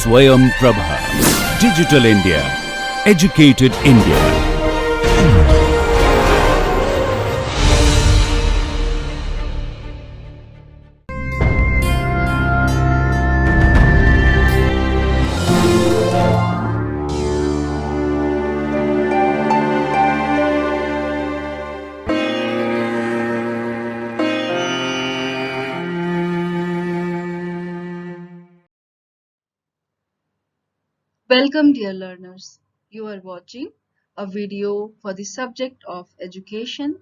Swayam Prabha. Digital India. Educated India. Welcome, dear learners. You are watching a video for the subject of education,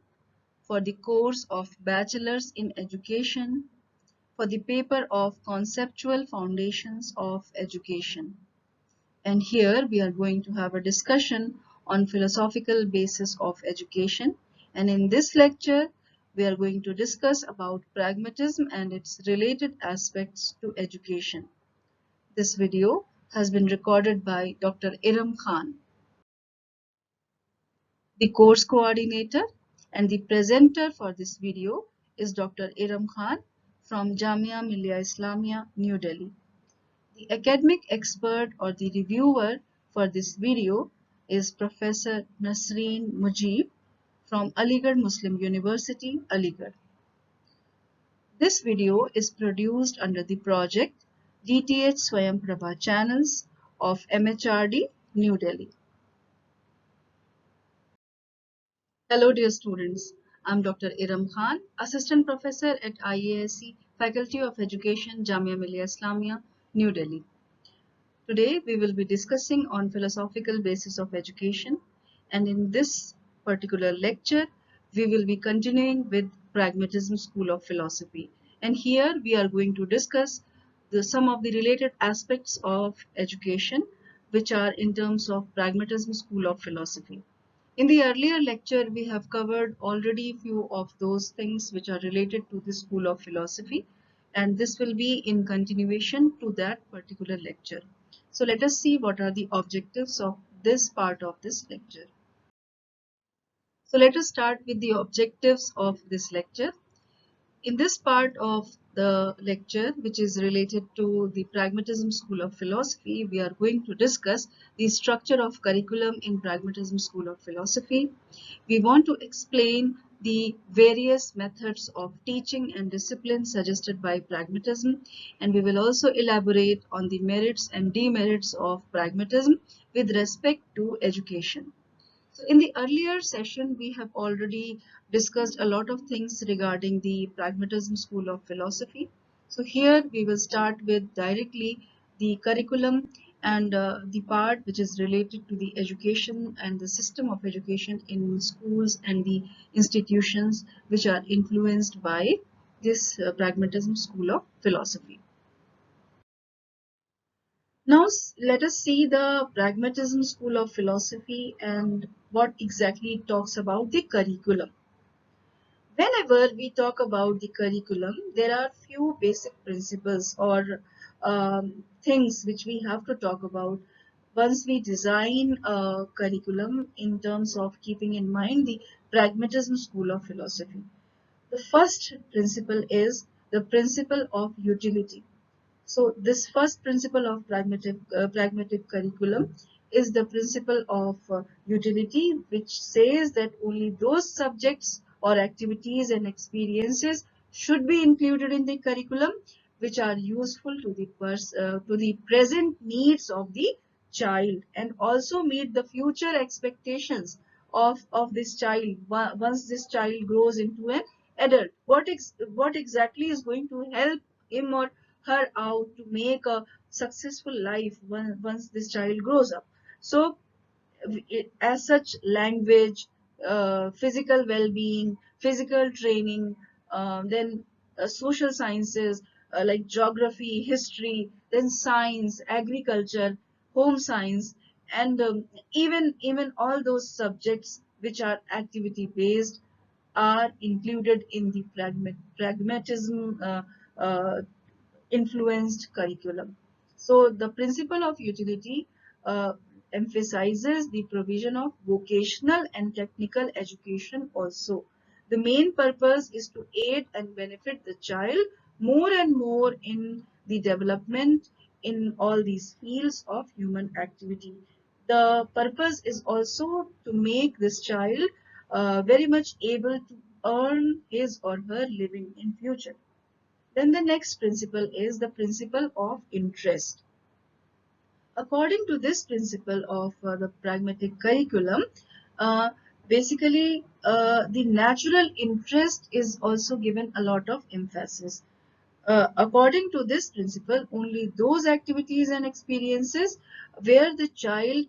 for the course of Bachelor's in Education, for the paper of Conceptual Foundations of Education. And here we are going to have a discussion on philosophical basis of education. And in this lecture, we are going to discuss about pragmatism and its related aspects to education. This video has been recorded by Dr. Iram Khan. The course coordinator and the presenter for this video is Dr. Iram Khan from Jamia Millia Islamia, New Delhi. The academic expert or the reviewer for this video is Professor Nasreen Mujib from Aligarh Muslim University, Aligarh. This video is produced under the project DTH Swayam Prabha Channels of MHRD, New Delhi. Hello dear students, I am Dr. Iram Khan, Assistant Professor at IASC, Faculty of Education, Jamia Millia Islamia, New Delhi. Today we will be discussing on philosophical basis of education, and in this particular lecture we will be continuing with Pragmatism School of Philosophy, and here we are going to discuss some of the related aspects of education which are in terms of Pragmatism School of Philosophy. In the earlier lecture, we have covered already few of those things which are related to the School of Philosophy, and this will be in continuation to that particular lecture. So let us see what are the objectives of this part of this lecture. So let us start with the objectives of this lecture. In this part of the lecture, which is related to the Pragmatism School of Philosophy, we are going to discuss the structure of curriculum in Pragmatism School of Philosophy. We want to explain the various methods of teaching and discipline suggested by pragmatism, and we will also elaborate on the merits and demerits of pragmatism with respect to education. So in the earlier session, we have already discussed a lot of things regarding the Pragmatism School of Philosophy. So here we will start with directly the curriculum and the part which is related to the education and the system of education in schools and the institutions which are influenced by this Pragmatism School of Philosophy. Now let us see the Pragmatism School of Philosophy and what exactly it talks about the curriculum. Whenever we talk about the curriculum, there are few basic principles or things which we have to talk about once we design a curriculum in terms of keeping in mind the Pragmatism School of Philosophy. The first principle is the principle of utility. So this first principle of pragmatic curriculum is the principle of utility, which says that only those subjects or activities and experiences should be included in the curriculum which are useful to the present needs of the child and also meet the future expectations of this child once this child grows into an adult. What exactly is going to help him or her out to make a successful life once this child grows up. So as such, language, physical well-being, physical training, then social sciences like geography, history, then science, agriculture, home science, and even all those subjects which are activity based are included in the pragmatism influenced curriculum. So the principle of utility emphasizes the provision of vocational and technical education also. The main purpose is to aid and benefit the child more and more in the development in all these fields of human activity. The purpose is also to make this child very much able to earn his or her living in future. Then the next principle is the principle of interest. According to this principle of the pragmatic curriculum, uh, basically the natural interest is also given a lot of emphasis. According to this principle, only those activities and experiences where the child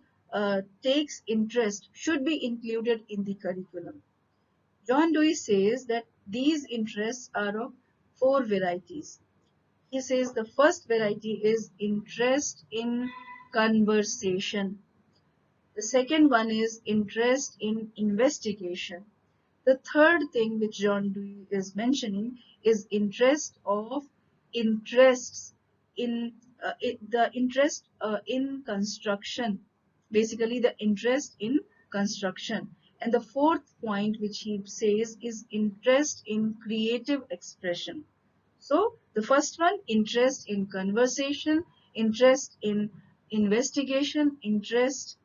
takes interest should be included in the curriculum. John Dewey says that these interests are of four varieties. He says the first variety is interest in conversation. The second one is interest in investigation. The third thing which John Dewey is mentioning is interest of interests in the interest in construction, basically the interest in construction. And the fourth point which he says is interest in creative expression. So the first one, interest in conversation, interest in investigation, interest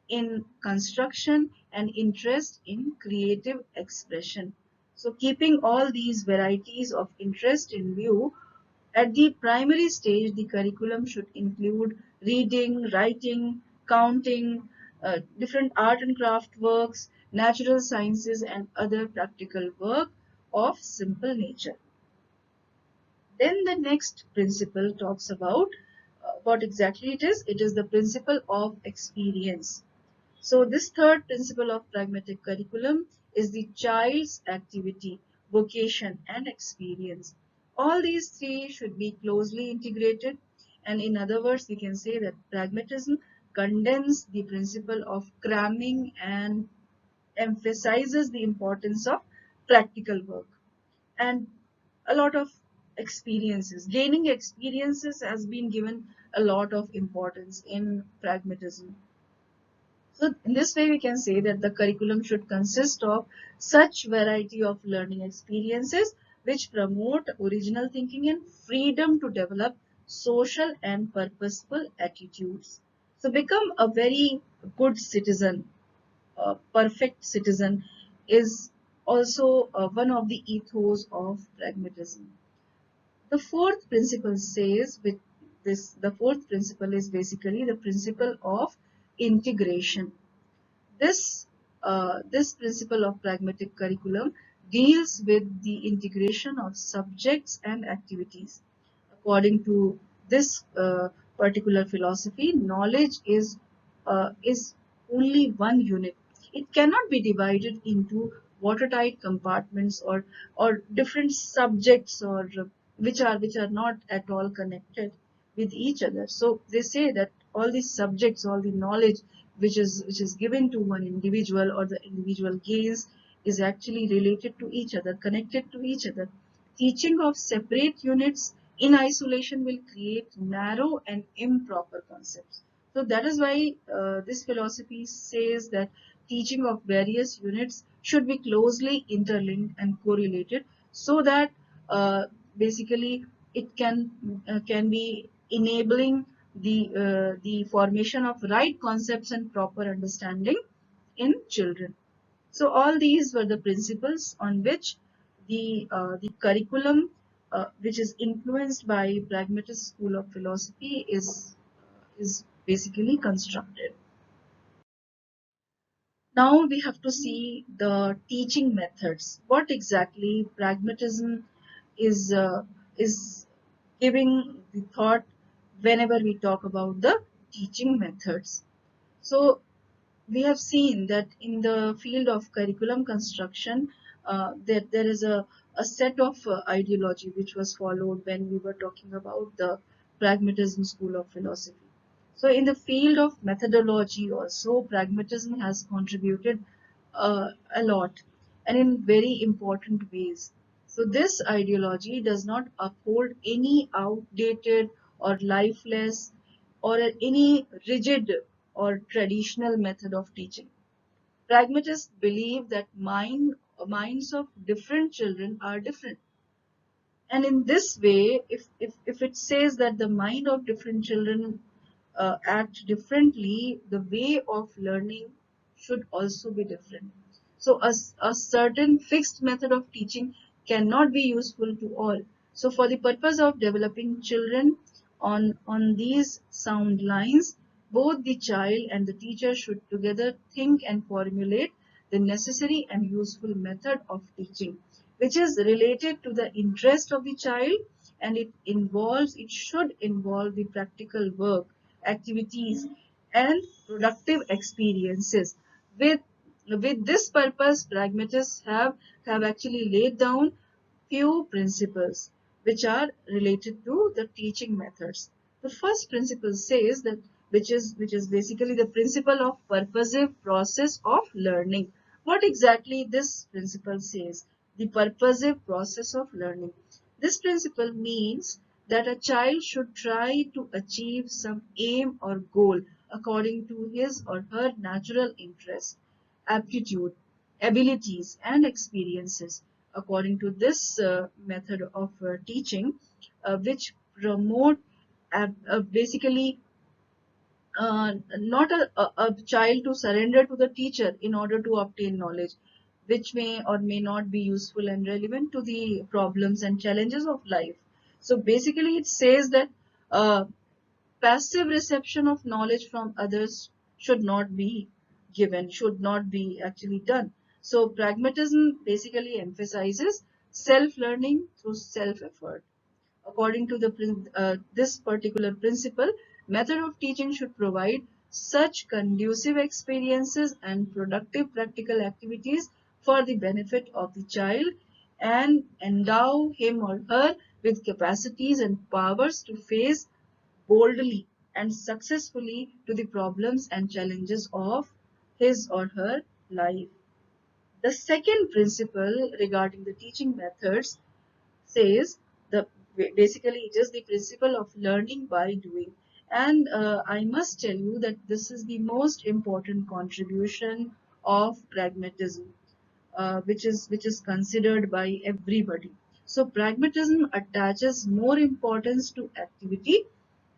in construction, and interest in creative expression. So keeping all these varieties of interest in view, at the primary stage, the curriculum should include reading, writing, counting, different art and craft works, natural sciences, and other practical work of simple nature. Then the next principle talks about what exactly it is. It is the principle of experience. So this third principle of pragmatic curriculum is the child's activity, vocation, and experience. All these three should be closely integrated, and in other words, we can say that pragmatism condenses the principle of cramming and emphasizes the importance of practical work and a lot of experiences. Gaining experiences has been given a lot of importance in pragmatism. So in this way, we can say that the curriculum should consist of such variety of learning experiences which promote original thinking and freedom to develop social and purposeful attitudes. So become a very good citizen, a perfect citizen is also one of the ethos of pragmatism. The fourth principle says with this, the fourth principle is basically the principle of integration. This principle of pragmatic curriculum deals with the integration of subjects and activities. According to this particular philosophy, knowledge is only one unit. It cannot be divided into watertight compartments or different subjects or which are not at all connected with each other. So they say that all these subjects, all the knowledge which is given to one individual or the individual gains is actually related to each other, connected to each other. Teaching of separate units in isolation will create narrow and improper concepts. So that is why this philosophy says that teaching of various units should be closely interlinked and correlated so that basically it can be enabling the formation of right concepts and proper understanding in children. So all these were the principles on which the curriculum, which is influenced by pragmatist school of philosophy, is basically constructed. Now we have to see the teaching methods. What exactly pragmatism is giving the thought whenever we talk about the teaching methods. So we have seen that in the field of curriculum construction, that there is a set of ideology which was followed when we were talking about the pragmatism school of philosophy. So in the field of methodology also, pragmatism has contributed a lot and in very important ways. So this ideology does not uphold any outdated or lifeless or any rigid or traditional method of teaching. Pragmatists believe that minds of different children are different. And in this way, if it says that the mind of different children act differently, the way of learning should also be different. So a certain fixed method of teaching cannot be useful to all. So for the purpose of developing children on these sound lines, both the child and the teacher should together think and formulate the necessary and useful method of teaching, which is related to the interest of the child, and it should involve the practical work, activities, and productive experiences. With with this purpose, pragmatists have actually laid down few principles which are related to the teaching methods. The first principle says that which is basically the principle of purposive process of learning. What exactly this principle says? The purposive process of learning. This principle means that a child should try to achieve some aim or goal according to his or her natural interest, aptitude, abilities, and experiences. According to this method of teaching, which promote basically not a child to surrender to the teacher in order to obtain knowledge, which may or may not be useful and relevant to the problems and challenges of life. So basically, it says that uh, passive reception of knowledge from others should not be given, should not be actually done. So pragmatism basically emphasizes self-learning through self-effort. According to this particular principle, method of teaching should provide such conducive experiences and productive practical activities for the benefit of the child, and endow him or her with capacities and powers to face boldly and successfully to the problems and challenges of his or her life. The second principle regarding the teaching methods says the basically it is the principle of learning by doing. And I must tell you that this is the most important contribution of pragmatism, which is considered by everybody. So pragmatism attaches more importance to activity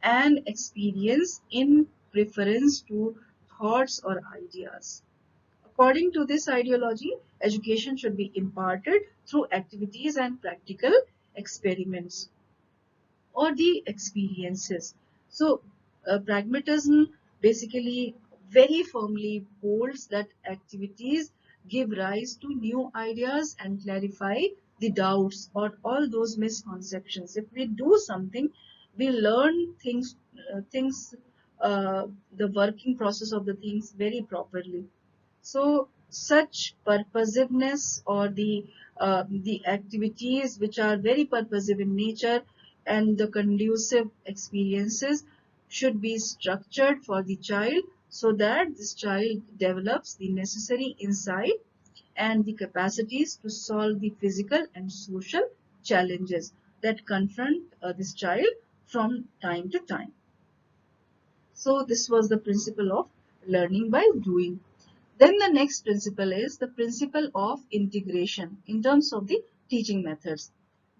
and experience in preference to thoughts or ideas. According to this ideology, education should be imparted through activities and practical experiments or the experiences. So, pragmatism basically very firmly holds that activities give rise to new ideas and clarify the doubts or all those misconceptions. If we do something, we learn things, the working process of the things very properly. So such purposiveness or the activities which are very purposive in nature and the conducive experiences should be structured for the child so that this child develops the necessary insight and the capacities to solve the physical and social challenges that confront this child from time to time. So this was the principle of learning by doing. Then the next principle is the principle of integration in terms of the teaching methods.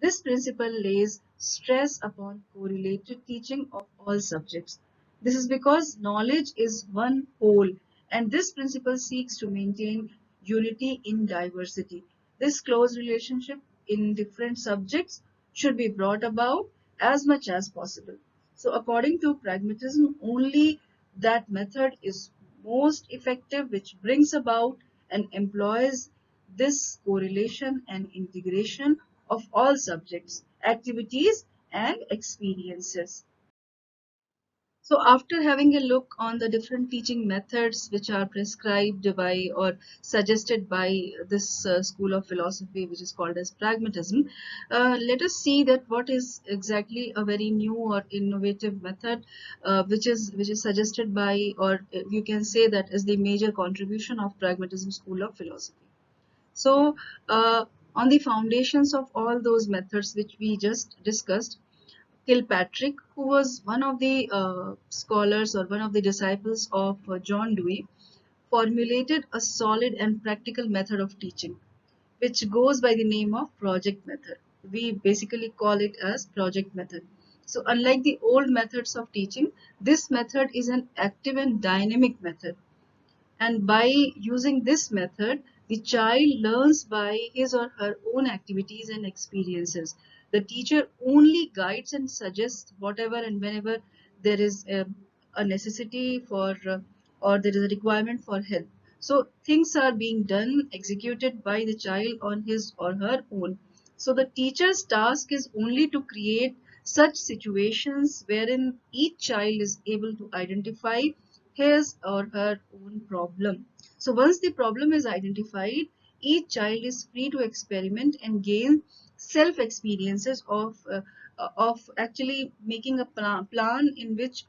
This principle lays stress upon correlated teaching of all subjects. This is because knowledge is one whole, and this principle seeks to maintain unity in diversity. This close relationship in different subjects should be brought about as much as possible. So according to pragmatism, only that method is most effective which brings about and employs this correlation and integration of all subjects, activities, and experiences. So after having a look on the different teaching methods which are prescribed by or suggested by this school of philosophy which is called as pragmatism, let us see that what is exactly a very new or innovative method which is suggested by, or you can say that is the major contribution of pragmatism school of philosophy. So on the foundations of all those methods which we just discussed, Kilpatrick, who was one of the scholars or one of the disciples of John Dewey, formulated a solid and practical method of teaching, which goes by the name of project method. we basically call it as project method. So unlike the old methods of teaching, this method is an active and dynamic method. And by using this method, the child learns by his or her own activities and experiences. The teacher only guides and suggests whatever and whenever there is a necessity for or there is a requirement for help. So things are being done, executed by the child on his or her own. So the teacher's task is only to create such situations wherein each child is able to identify his or her own problem. So once the problem is identified, each child is free to experiment and gain self experiences of actually making a plan in which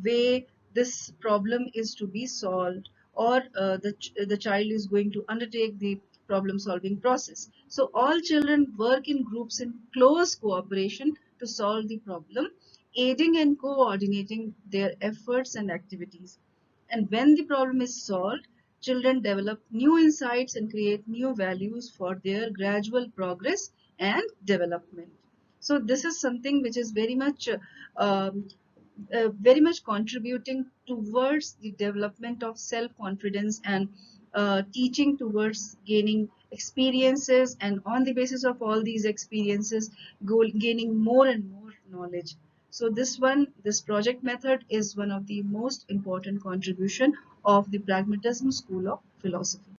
way this problem is to be solved, or the child is going to undertake the problem solving process. So all children work in groups in close cooperation to solve the problem, aiding and coordinating their efforts and activities. And when the problem is solved, children develop new insights and create new values for their gradual progress and development. So this is something which is um, very much contributing towards the development of self-confidence and teaching towards gaining experiences, and on the basis of all these experiences gaining more and more knowledge. So this project method is one of the most important contribution of the pragmatism school of philosophy.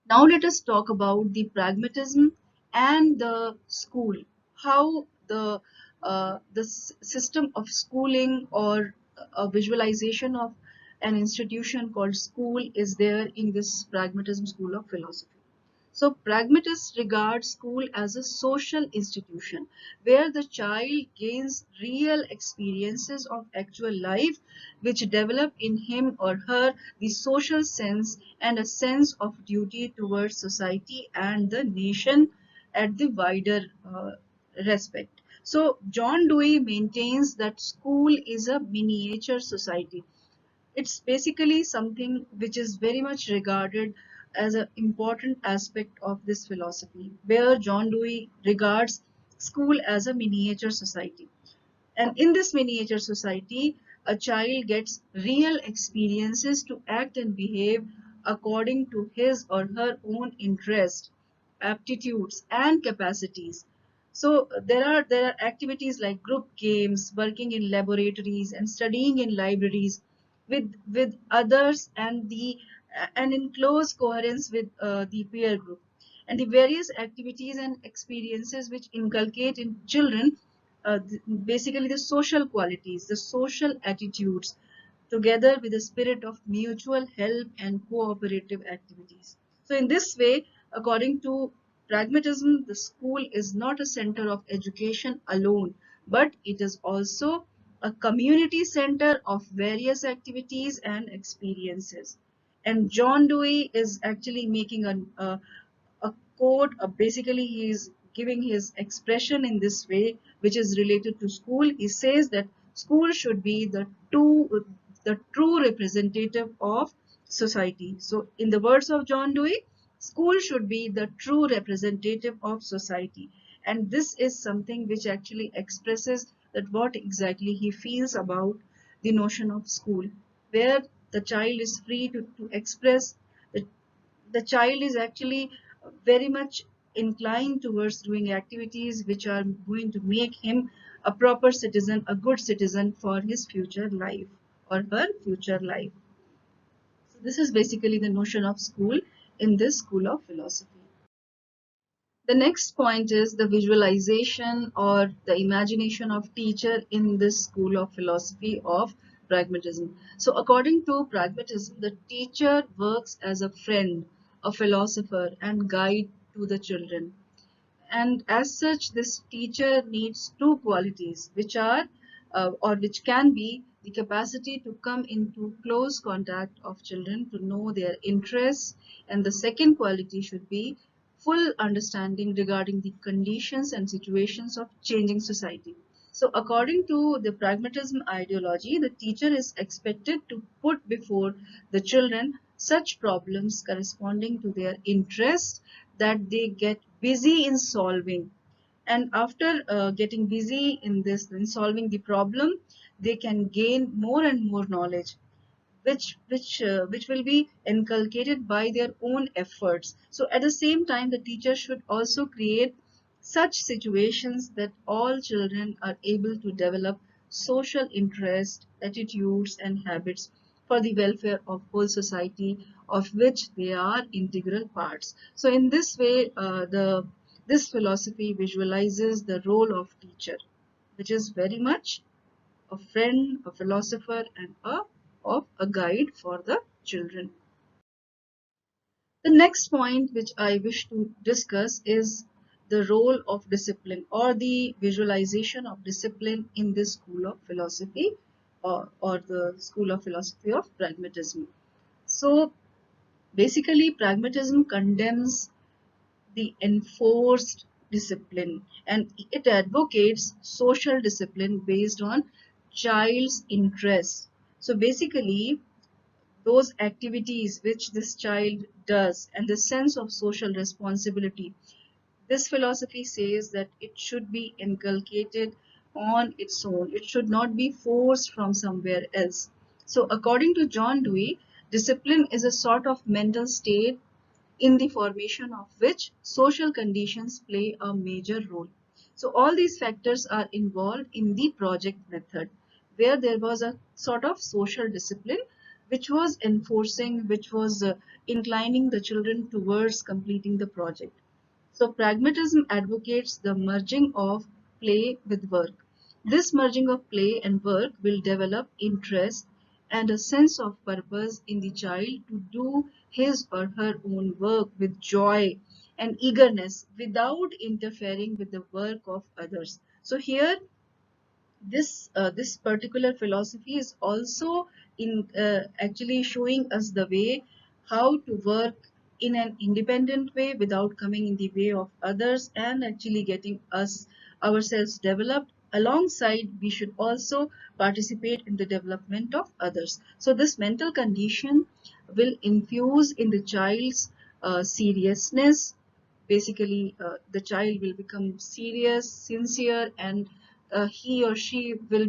Now let us talk about the pragmatism and the school. How the system of schooling or a visualization of an institution called school is there in this pragmatism school of philosophy. So pragmatists regard school as a social institution where the child gains real experiences of actual life, which develop in him or her the social sense and a sense of duty towards society and the nation at the wider respect. So John Dewey maintains that school is a miniature society. It's basically something which is very much regarded as an important aspect of this philosophy, where John Dewey regards school as a miniature society. And in this miniature society, a child gets real experiences to act and behave according to his or her own interest, aptitudes, and capacities. So there are activities like group games, working in laboratories, and studying in libraries with others, and in close coherence with the peer group, and the various activities and experiences which inculcate in children basically the social qualities, the social attitudes, together with a spirit of mutual help and cooperative activities. So in this way, according to pragmatism, the school is not a center of education alone, but it is also a community center of various activities and experiences. And John Dewey is actually making a quote. Basically, he is giving his expression in this way, which is related to school. He says that school should be the true representative of society. So, in the words of John Dewey, school should be the true representative of society. And this is something which actually expresses that what exactly he feels about the notion of school, where the child is free to express the the child is actually very much inclined towards doing activities which are going to make him a proper citizen, a good citizen for his future life or her future life. So this is basically the notion of school in this school of philosophy. The next point is the visualization or the imagination of teacher in this school of philosophy of pragmatism. So according to pragmatism, the teacher works as a friend, a philosopher, and guide to the children. And as such, this teacher needs two qualities, which are or which can be the capacity to come into close contact of children to know their interests, and the second quality should be full understanding regarding the conditions and situations of changing society. So according to the pragmatism ideology, the teacher is expected to put before the children such problems corresponding to their interest that they get busy in solving, and after getting busy in this in solving the problem, they can gain more and more knowledge, which will be inculcated by their own efforts. So at the same time, the teacher should also create such situations that all children are able to develop social interest, attitudes, and habits for the welfare of whole society, of which they are integral parts. So in this way, this philosophy visualizes the role of teacher, which is very much a friend, a philosopher, and a guide for the children. The next point which I wish to discuss is the role of discipline, or the visualization of discipline in this school of philosophy, or the school of philosophy of pragmatism. So basically, pragmatism condemns the enforced discipline, and it advocates social discipline based on child's interests. So basically, those activities which this child does and the sense of social responsibility, this philosophy says that it should be inculcated on its own. It should not be forced from somewhere else. So according to John Dewey, discipline is a sort of mental state in the formation of which social conditions play a major role. So all these factors are involved in the project method, where there was a sort of social discipline which was enforcing, which was inclining the children towards completing the project. So pragmatism advocates the merging of play with work. This merging of play and work will develop interest and a sense of purpose in the child to do his or her own work with joy and eagerness without interfering with the work of others. So here this particular philosophy is also in actually showing us the way how to work in an independent way without coming in the way of others, and actually getting us ourselves developed. Alongside, we should also participate in the development of others. So this mental condition will infuse in the child's seriousness. Basically, the child will become serious, sincere, and he or she will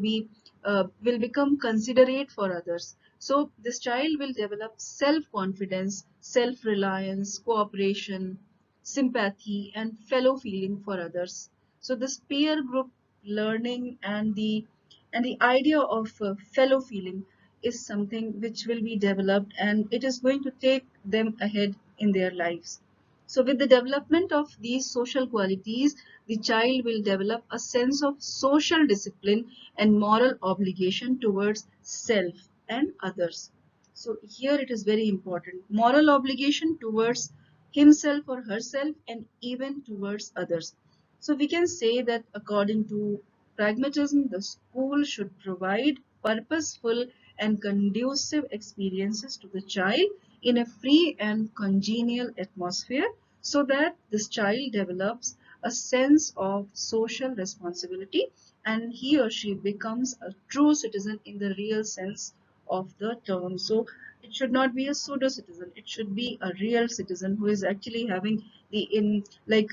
become considerate for others. So this child will develop self-confidence, self-reliance, cooperation, sympathy, and fellow feeling for others. So this peer group learning and the idea of fellow feeling is something which will be developed, and it is going to take them ahead in their lives. So with the development of these social qualities, the child will develop a sense of social discipline and moral obligation towards self and others. So here it is very important. Moral obligation towards himself or herself, and even towards others. So we can say that according to pragmatism, the school should provide purposeful and conducive experiences to the child in a free and congenial atmosphere, so that this child develops a sense of social responsibility and he or she becomes a true citizen in the real sense of the term. So it should not be a pseudo citizen, it should be a real citizen who is actually having the in like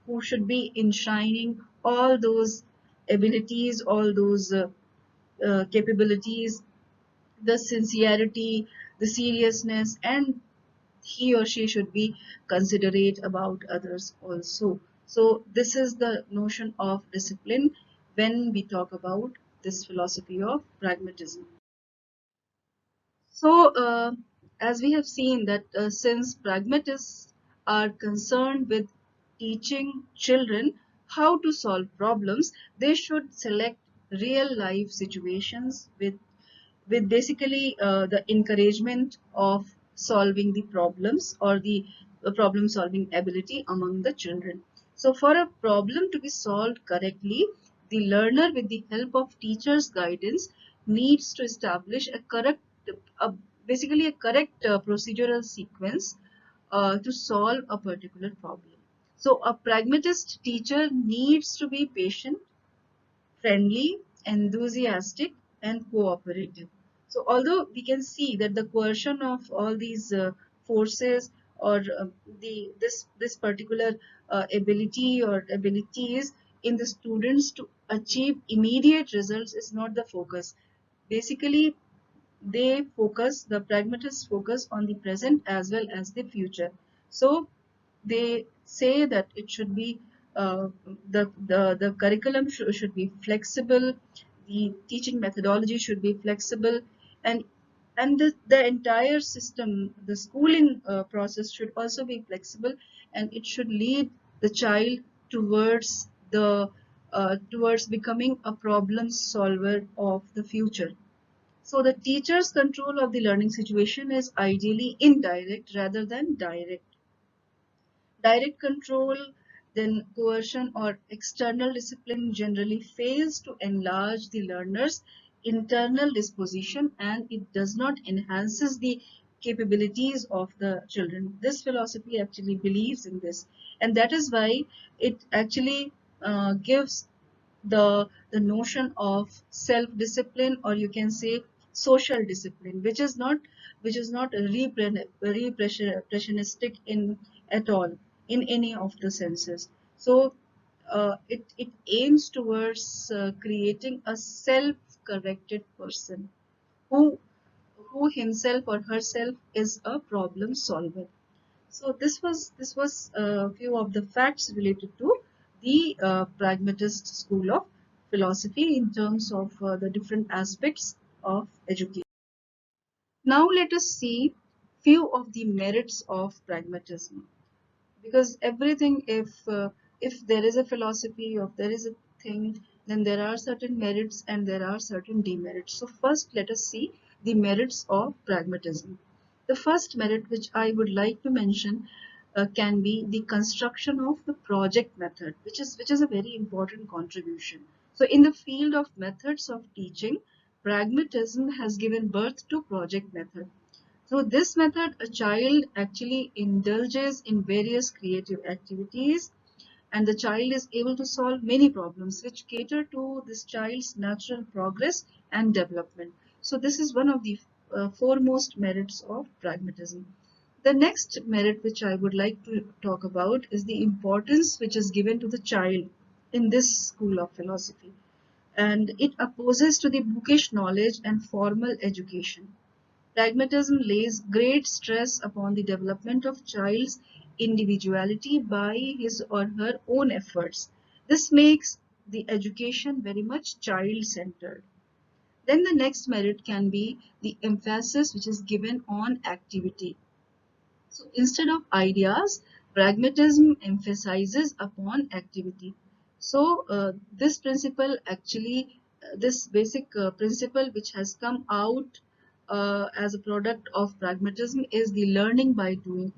who should be enshrining all those abilities, all those capabilities, the sincerity, the seriousness, and he or she should be considerate about others also. So this is the notion of discipline when we talk about this philosophy of pragmatism. So as we have seen that since pragmatists are concerned with teaching children how to solve problems, they should select real life situations with basically the encouragement of solving the problems, or the problem solving ability among the children. So for a problem to be solved correctly, the learner, with the help of teacher's guidance, needs to establish a, basically a correct procedural sequence to solve a particular problem. So a pragmatist teacher needs to be patient, friendly, enthusiastic, and cooperative. So although we can see that the coercion of all these forces or this particular ability or abilities in the students to achieve immediate results is not the focus. Basically, the pragmatists focus on the present as well as the future. So they say that it should be the curriculum should be flexible, the teaching methodology should be flexible, and the entire system, the schooling process should also be flexible, and it should lead the child towards the towards becoming a problem solver of the future. So the teacher's control of the learning situation is ideally indirect rather than direct. Direct control, then coercion or external discipline generally fails to enlarge the learner's internal disposition, and it does not enhances the capabilities of the children. This philosophy actually believes in this, and that is why it actually gives the notion of self discipline, or you can say social discipline, which is not repressionistic in at all in any of the senses. So it aims towards creating a self corrected person who who himself or herself is a problem solver. So this was a few of the facts related to the pragmatist school of philosophy in terms of the different aspects of education. Now let us see few of the merits of pragmatism, because everything, if there is a philosophy, or if there is a thing, then there are certain merits and there are certain demerits. So first let us see the merits of pragmatism. The first merit which I would like to mention can be the construction of the project method, which is a very important contribution. So in the field of methods of teaching, pragmatism has given birth to project method. Through this method, a child actually indulges in various creative activities, and the child is able to solve many problems which cater to this child's natural progress and development. So this is one of the foremost merits of pragmatism. The next merit which I would like to talk about is the importance which is given to the child in this school of philosophy, and it opposes to the bookish knowledge and formal education. Pragmatism lays great stress upon the development of child's individuality by his or her own efforts. This makes the education very much child-centered. Then the next merit can be the emphasis which is given on activity. So instead of ideas, pragmatism emphasizes upon activity. So this principle actually, this basic principle which has come out as a product of pragmatism is the learning by doing.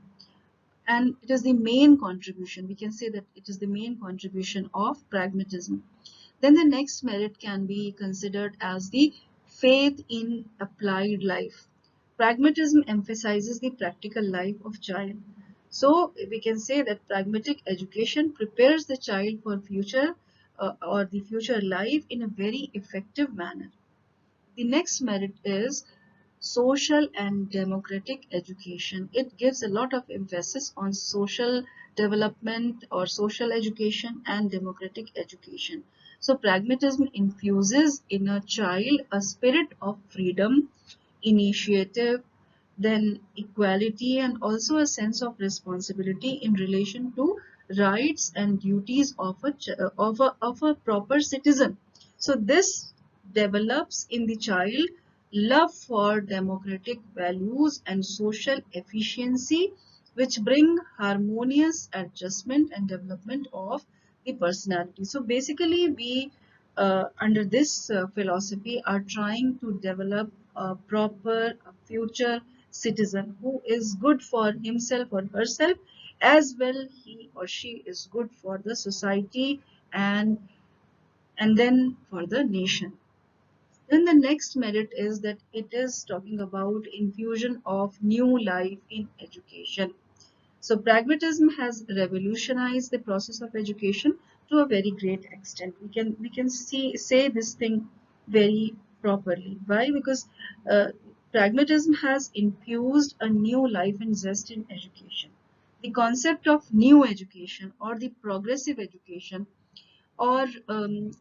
And it is the main contribution. We can say that it is the main contribution of pragmatism. Then the next merit can be considered as the faith in applied life. Pragmatism emphasizes the practical life of child. So we can say that pragmatic education prepares the child for future or the future life in a very effective manner. The next merit is social and democratic education. It gives a lot of emphasis on social development or social education and democratic education. So pragmatism infuses in a child a spirit of freedom, initiative, then equality, and also a sense of responsibility in relation to rights and duties of a proper citizen. So this develops in the child love for democratic values and social efficiency, which bring harmonious adjustment and development of the personality. So basically, we under this philosophy are trying to develop a proper future citizen who is good for himself or herself, as well he or she is good for the society and then for the nation. Then the next merit is that it is talking about infusion of new life in education. So pragmatism has revolutionized the process of education to a very great extent. We can say this thing very properly. Why? Because Pragmatism has infused a new life and zest in education. The concept of new education or the progressive education, or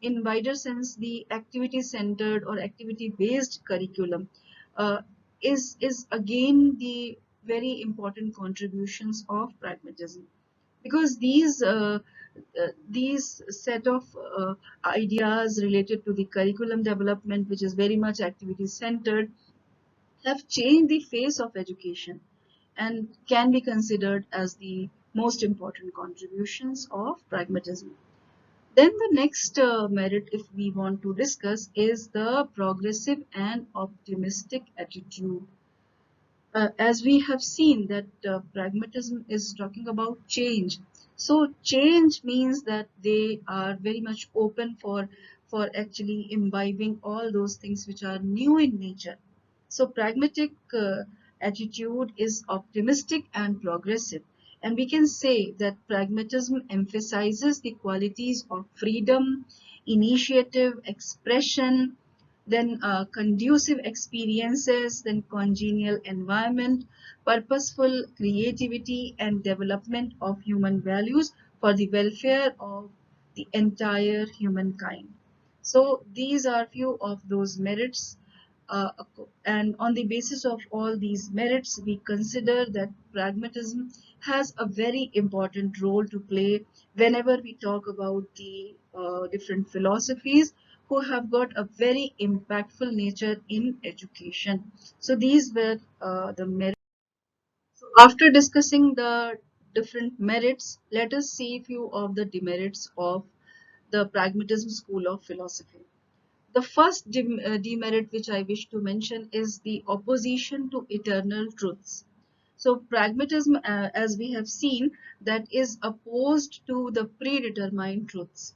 in wider sense the activity centered or activity based curriculum, uh, is again the very important contributions of pragmatism, because these set of ideas related to the curriculum development, which is very much activity centered, have changed the face of education and can be considered as the most important contributions of pragmatism. Then the next merit, if we want to discuss, is the progressive and optimistic attitude. As we have seen that pragmatism is talking about change. So change means that they are very much open for actually imbibing all those things which are new in nature. So pragmatic attitude is optimistic and progressive. And we can say that pragmatism emphasizes the qualities of freedom, initiative, expression, then conducive experiences, then congenial environment, purposeful creativity, and development of human values for the welfare of the entire humankind. So these are few of those merits, uh, and on the basis of all these merits, we consider that pragmatism has a very important role to play whenever we talk about the different philosophies who have got a very impactful nature in education. So these were the merits. So after discussing the different merits, let us see few of the demerits of the pragmatism school of philosophy. The first demerit which I wish to mention is the opposition to eternal truths. So pragmatism, as we have seen, that is opposed to the predetermined truths.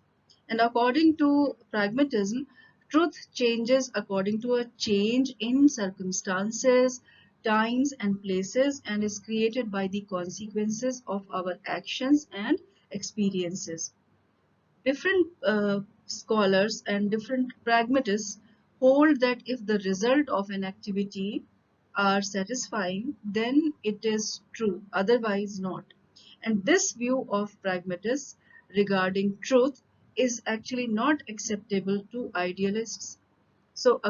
And according to pragmatism, truth changes according to a change in circumstances, times, and places, and is created by the consequences of our actions and experiences. Different scholars and different pragmatists hold that if the result of an activity are satisfying, then it is true, otherwise not. And this view of pragmatists regarding truth is actually not acceptable to idealists. So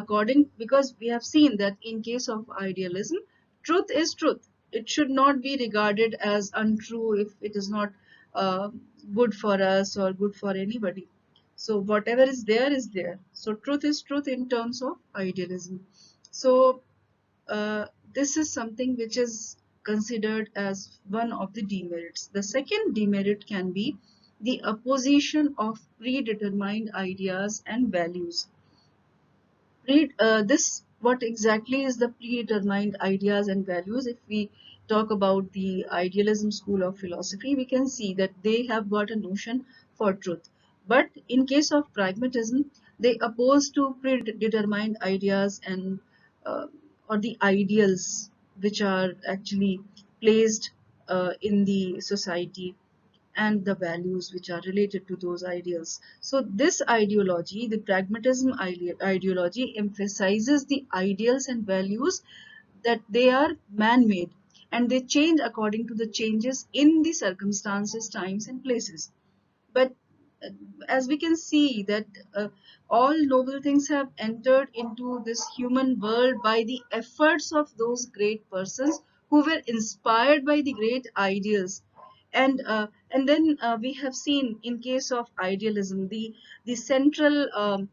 because we have seen that in case of idealism, truth is truth. It should not be regarded as untrue if it is not uh, good for us or good for anybody. So whatever is there is there. So truth is truth in terms of idealism. So uh, this is something which is considered as one of the demerits. The second demerit can be the opposition of predetermined ideas and values. This what exactly is the predetermined ideas and values. If we talk about the idealism school of philosophy, we can see that they have got a notion for truth, but in case of pragmatism, they oppose to predetermined ideas and uh, or the ideals which are actually placed in the society, and the values which are related to those ideals. So this ideology, the pragmatism ideology, emphasizes the ideals and values that they are man-made and they change according to the changes in the circumstances, times, and places. But uh, as we can see that all noble things have entered into this human world by the efforts of those great persons who were inspired by the great ideals. And then we have seen in case of idealism, the central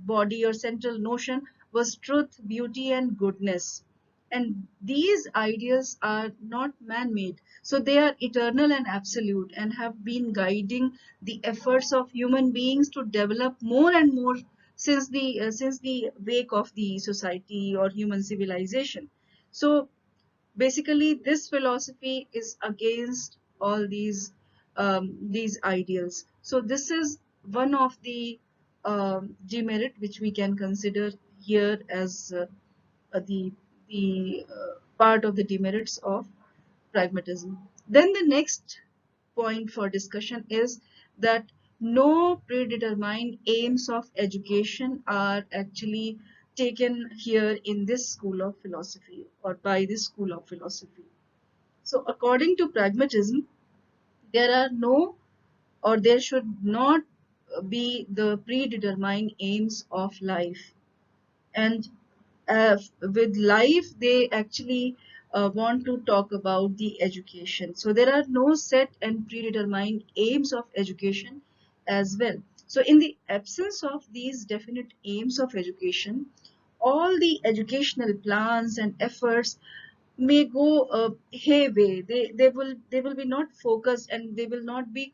body or central notion was truth, beauty, and goodness. And these ideas are not man-made, so they are eternal and absolute and have been guiding the efforts of human beings to develop more and more since the wake of the society or human civilization. So basically this philosophy is against all these ideals. So this is one of the demerit which we can consider here as the part of the demerits of pragmatism. Then the next point for discussion is that no predetermined aims of education are actually taken here in this school of philosophy or by this school of philosophy. So according to pragmatism, there are no or there should not be the predetermined aims of life. And with life, they actually want to talk about the education. So there are no set and predetermined aims of education as well. So in the absence of these definite aims of education, all the educational plans and efforts may go hayway. They will be not focused, and they will not be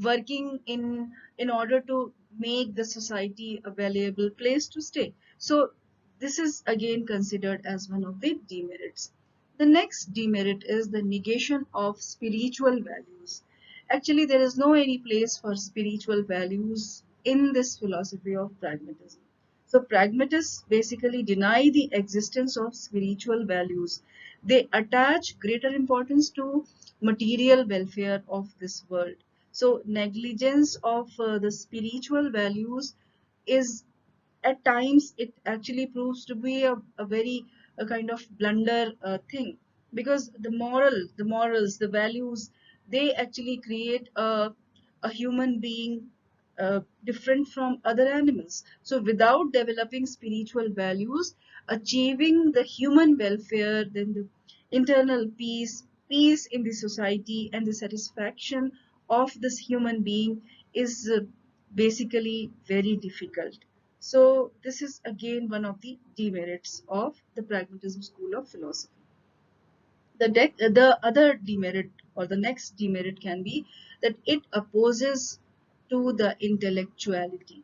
working in order to make the society a valuable place to stay. So this is again considered as one of the demerits. The next demerit is the negation of spiritual values. Actually, there is no any place for spiritual values in this philosophy of pragmatism. So pragmatists basically deny the existence of spiritual values. They attach greater importance to material welfare of this world. So negligence of the spiritual values is, at times, it actually proves to be a very a kind of blunder thing, because the morals, the values, they actually create a human being different from other animals. So without developing spiritual values, achieving the human welfare, then the internal peace in the society, and the satisfaction of this human being is basically very difficult. So this is again one of the demerits of the pragmatism school of philosophy. The other demerit, or the next demerit, can be that it opposes to the intellectuality.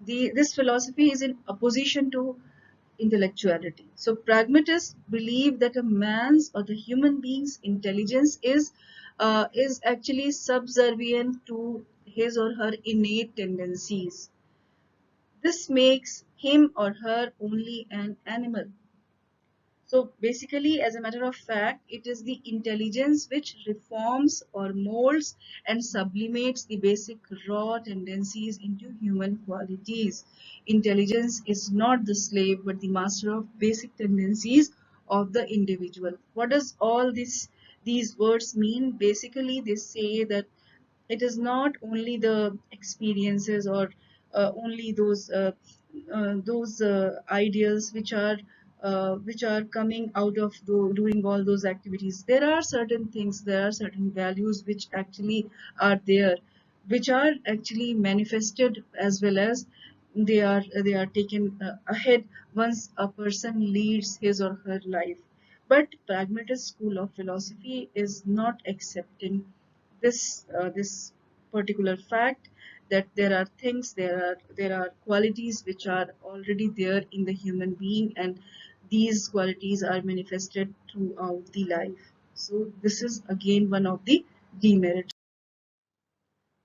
This philosophy is in opposition to intellectuality. So pragmatists believe that a man's or the human being's intelligence is actually subservient to his or her innate tendencies. This makes him or her only an animal. So basically, as a matter of fact, it is the intelligence which reforms or molds and sublimates the basic raw tendencies into human qualities. Intelligence is not the slave but the master of basic tendencies of the individual. What does all these words mean? Basically, they say that it is not only the experiences or only those ideas which are coming out of doing all those activities. There are certain things, there are certain values which actually are there, which are actually manifested, as well as they are taken ahead once a person leads his or her life. But pragmatist school of philosophy is not accepting this particular fact, that there are things, there are qualities which are already there in the human being, and these qualities are manifested throughout the life. So this is again one of the demerits.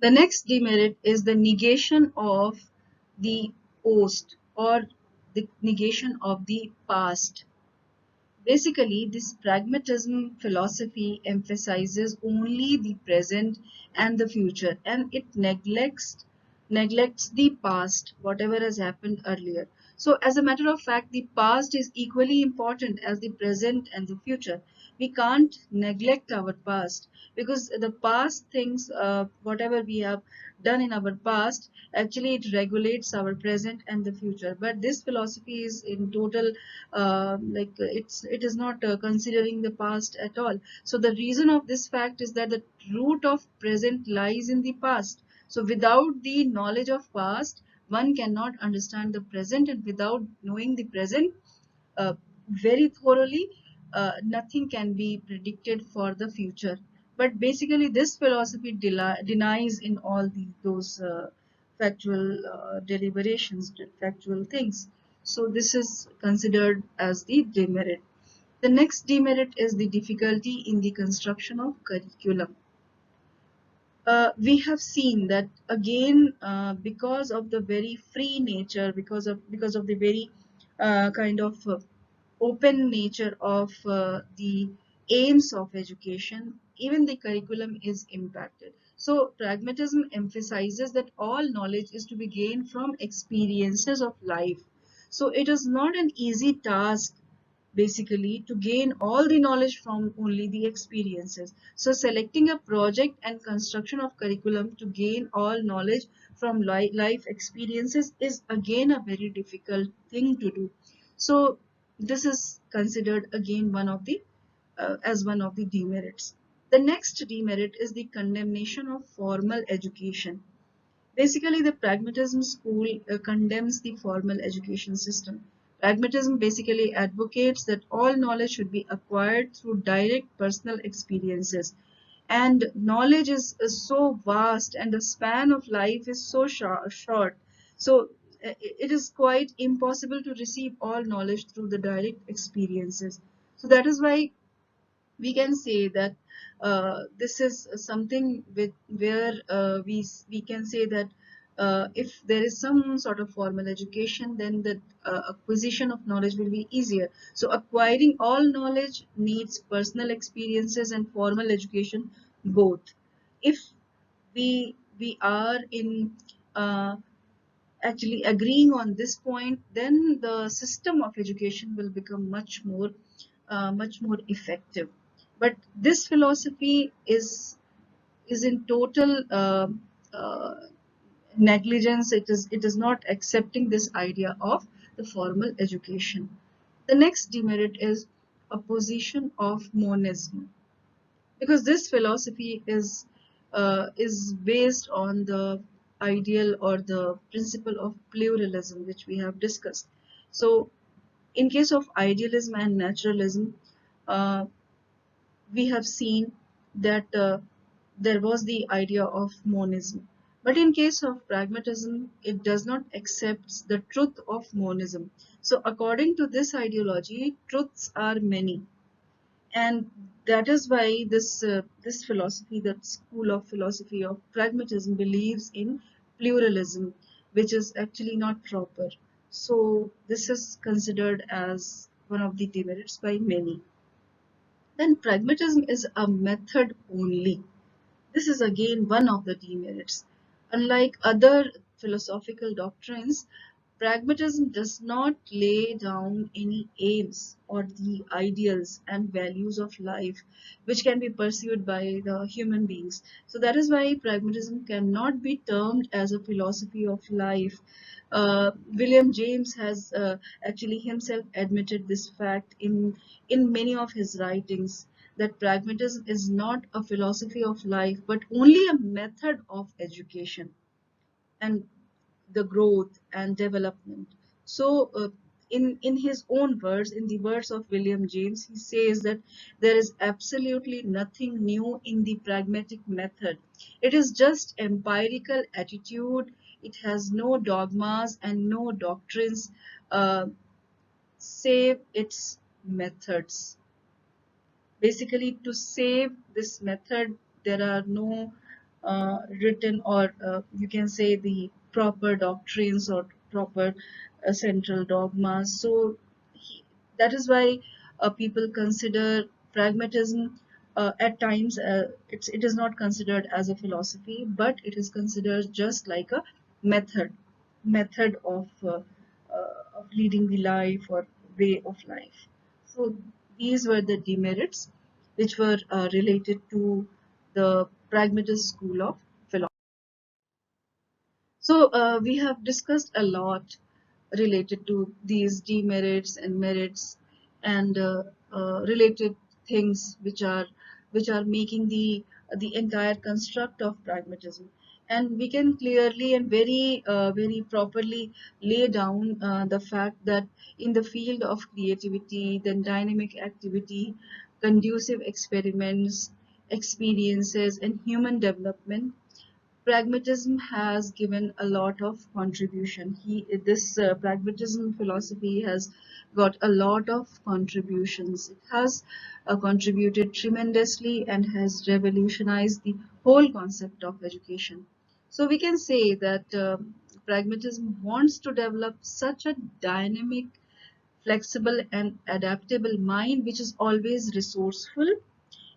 The next demerit is the negation of the post, or the negation of the past. Basically, this pragmatism philosophy emphasizes only the present and the future, and it neglects the past, whatever has happened earlier. So as a matter of fact, the past is equally important as the present and the future. We can't neglect our past, because the past things, whatever we have done in our past, actually it regulates our present and the future. But this philosophy is in total it is not considering the past at all. So the reason of this fact is that the root of present lies in the past. So without the knowledge of past, one cannot understand the present, and without knowing the present very thoroughly, nothing can be predicted for the future. But basically, this philosophy denies in all those factual deliberations, factual things. So this is considered as the demerit. The next demerit is the difficulty in the construction of curriculum. We have seen that again, because of the very free nature, because of the very kind of open nature of the aims of education, even the curriculum is impacted. So pragmatism emphasizes that all knowledge is to be gained from experiences of life. So it is not an easy task basically to gain all the knowledge from only the experiences. So selecting a project and construction of curriculum to gain all knowledge from life experiences is again a very difficult thing to do. So this is considered again one of the as one of the demerits. The next demerit is the condemnation of formal education. Basically, the pragmatism school condemns the formal education system. Pragmatism basically advocates that all knowledge should be acquired through direct personal experiences. And knowledge is so vast, and the span of life is so short. So it is quite impossible to receive all knowledge through the direct experiences. So that is why we can say that this is something with where we can say that if there is some sort of formal education, then the acquisition of knowledge will be easier. So acquiring all knowledge needs personal experiences and formal education both. If we are in uh, actually agreeing on this point, then the system of education will become much more effective. But this philosophy is in total uh, negligence. It is not accepting this idea of the formal education. The next demerit is opposition of monism, because this philosophy is based on the ideal or the principle of pluralism, which we have discussed. So in case of idealism and naturalism, uh, we have seen that there was the idea of monism. But in case of pragmatism, it does not accept the truth of monism. So according to this ideology, truths are many, and that is why this philosophy, that school of philosophy of pragmatism, believes in pluralism, which is actually not proper. So this is considered as one of the demerits by many. Then pragmatism is a method only. This is again one of the demerits. Unlike other philosophical doctrines, pragmatism does not lay down any aims or the ideals and values of life which can be pursued by the human beings. So that is why pragmatism cannot be termed as a philosophy of life. William James has actually himself admitted this fact in many of his writings, that pragmatism is not a philosophy of life but only a method of education and the growth and development. So, in his own words, in the words of William James, he says that there is absolutely nothing new in the pragmatic method. It is just empirical attitude. It has no dogmas and no doctrines, uh, save its methods. Basically, to save this method, there are no written or you can say the proper doctrines or proper central dogmas. So that is why people consider pragmatism at times, it is not considered as a philosophy, but it is considered just like a method of leading the life or way of life. So these were the demerits which were related to the pragmatist school of philosophy. So we have discussed a lot related to these demerits and merits and related things which are making the entire construct of pragmatism. And we can clearly and very properly lay down the fact that in the field of creativity, then dynamic activity, conducive experiments, experiences, and human development, pragmatism has given a lot of contribution. This pragmatism philosophy has got a lot of contributions. It has contributed tremendously and has revolutionized the whole concept of education. So we can say that pragmatism wants to develop such a dynamic, flexible, and adaptable mind which is always resourceful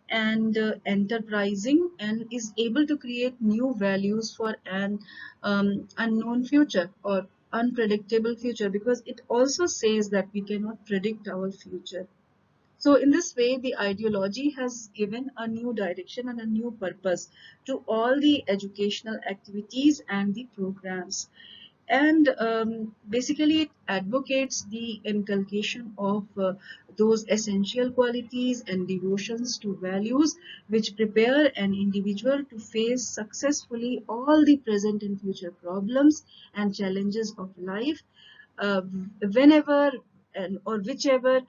and enterprising and is able to create new values for an unknown future, or unpredictable future, because it also says that we cannot predict our future. So in this way, the ideology has given a new direction and a new purpose to all the educational activities and the programs. And basically, it advocates the inculcation of those essential qualities and devotions to values which prepare an individual to face successfully all the present and future problems and challenges of life, uh, whenever and or whichever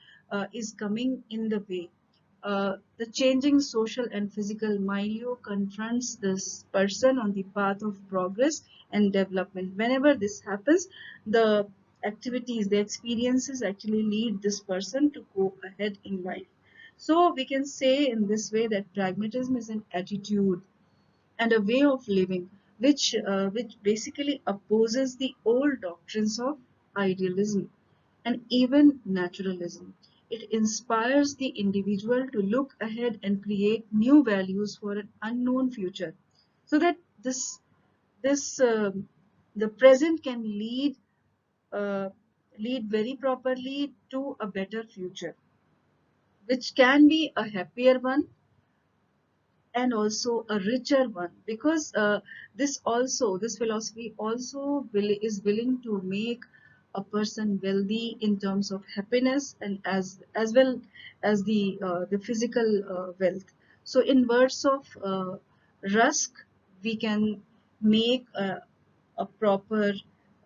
is coming in the way. The changing social and physical milieu confronts this person on the path of progress and development. Whenever this happens, the activities, the experiences actually lead this person to go ahead in life. So we can say in this way that pragmatism is an attitude and a way of living which basically opposes the old doctrines of idealism and even naturalism. It inspires the individual to look ahead and create new values for an unknown future, so that this the present can uh, lead very properly to a better future, which can be a happier one and also a richer one, because this philosophy also is willing to make a person wealthy in terms of happiness and as well as the physical wealth. So in words of Rusk, we can make a proper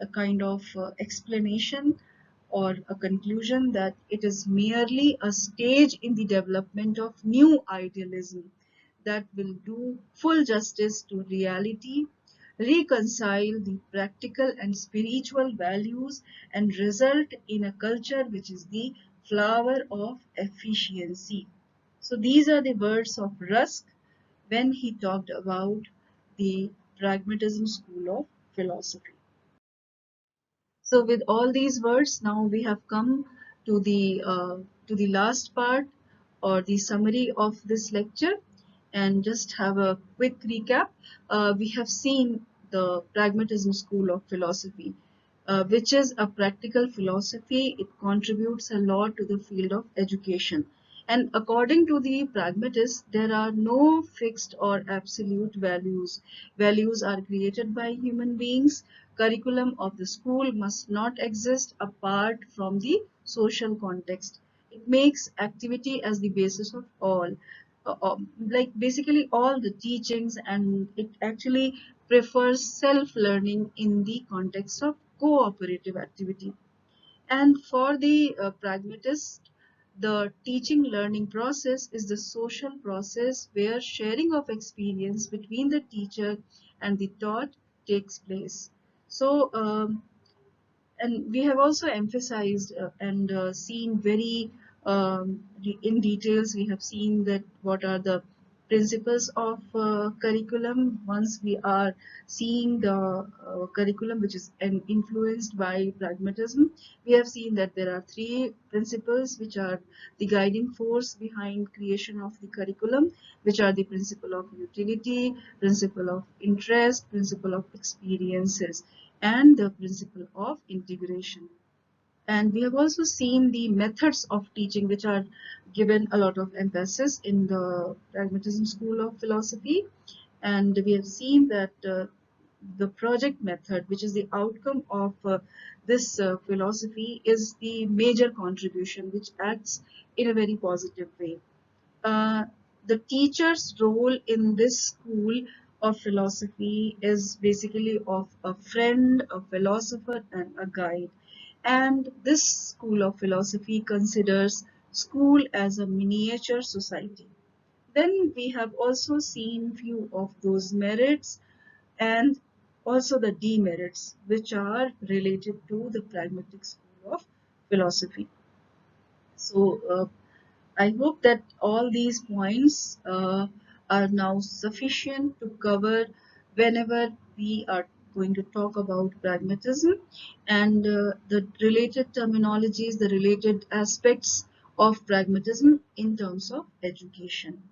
a kind of explanation or a conclusion that it is merely a stage in the development of new idealism that will do full justice to reality, reconcile the practical and spiritual values, and result in a culture which is the flower of efficiency. So these are the words of Rusk when he talked about the pragmatism school of philosophy. So with all these words, now we have come to the last part or the summary of this lecture, and just have a quick recap. We have seen the pragmatism school of philosophy, which is a practical philosophy. It contributes a lot to the field of education. And according to the pragmatists, there are no fixed or absolute values. Values are created by human beings. Curriculum of the school must not exist apart from the social context. It makes activity as the basis of all, like basically all the teachings, and it actually prefers self-learning in the context of cooperative activity. And for the pragmatist, the teaching learning process is the social process where sharing of experience between the teacher and the taught takes place. So and we have also emphasized and seen very in details, we have seen that what are the principles of curriculum. Once we are seeing the curriculum which is influenced by pragmatism, we have seen that there are three principles which are the guiding force behind creation of the curriculum, which are the principle of utility, principle of interest, principle of experiences, and the principle of integration. And we have also seen the methods of teaching, which are given a lot of emphasis in the pragmatism school of philosophy. And we have seen that the project method, which is the outcome of this philosophy, is the major contribution which acts in a very positive way. uh, the teacher's role in this school of philosophy is basically of a friend, a philosopher, and a guide. And this school of philosophy considers school as a miniature society. Then we have also seen few of those merits and also the demerits which are related to the pragmatic school of philosophy. So I hope that all these points are now sufficient to cover whenever we are going to talk about pragmatism and the related terminologies, the related aspects of pragmatism in terms of education.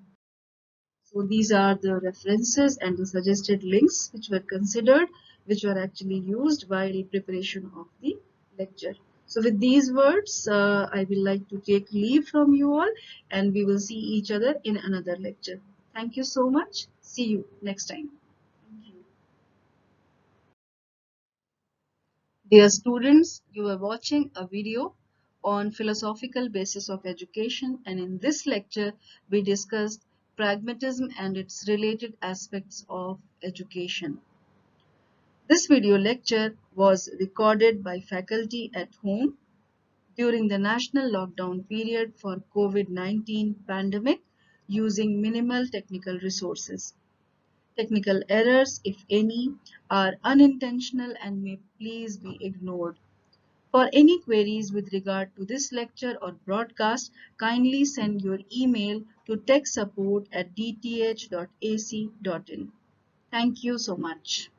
So these are the references and the suggested links which were considered, which were actually used while preparation of the lecture. So with these words, I will like to take leave from you all, and we will see each other in another lecture. Thank you so much. See you next time. Thank you. Dear students, you are watching a video on philosophical basis of education, and in this lecture we discussed pragmatism and its related aspects of education. This video lecture was recorded by faculty at home during the national lockdown period for COVID-19 pandemic using minimal technical resources. Technical errors, if any, are unintentional and may please be ignored. For any queries with regard to this lecture or broadcast, kindly send your email to techsupport@dth.ac.in. Thank you so much.